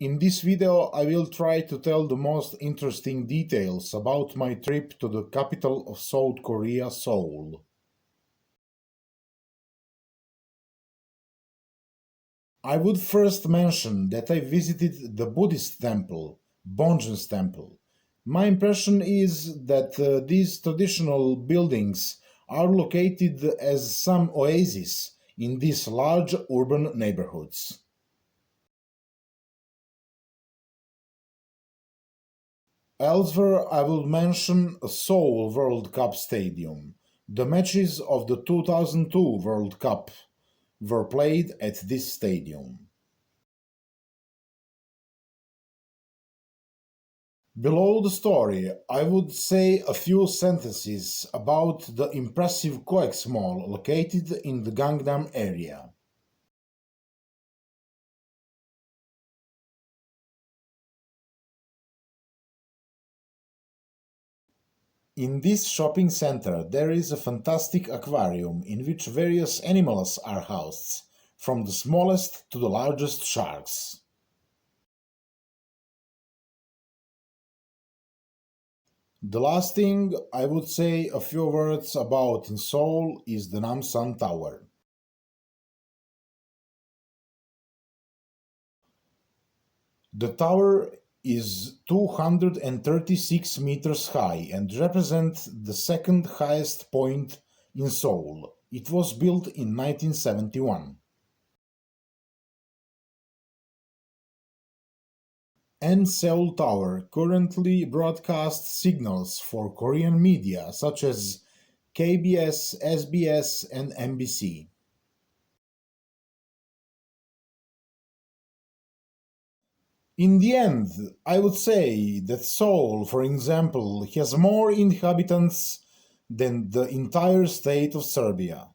In this video, I will try to tell the most interesting details about my trip to the capital of South Korea, Seoul. I would first mention that I visited the Buddhist temple, Bonjen's temple. My impression is that these traditional buildings are located as some oases in these large urban neighborhoods. Elsewhere, I will mention a Seoul World Cup stadium. The matches of the 2002 World Cup were played at this stadium. Below the story, I would say a few sentences about the impressive Coex Mall located in the Gangnam area. In this shopping center, there is a fantastic aquarium in which various animals are housed, from the smallest to the largest sharks. The last thing I would say a few words about in Seoul is the Namsan Tower. The tower is 236 meters high and represents the second highest point in Seoul. It was built in 1971. And Seoul Tower currently broadcasts signals for Korean media such as KBS, SBS, and MBC. In the end, I would say that Seoul, for example, has more inhabitants than the entire state of Serbia.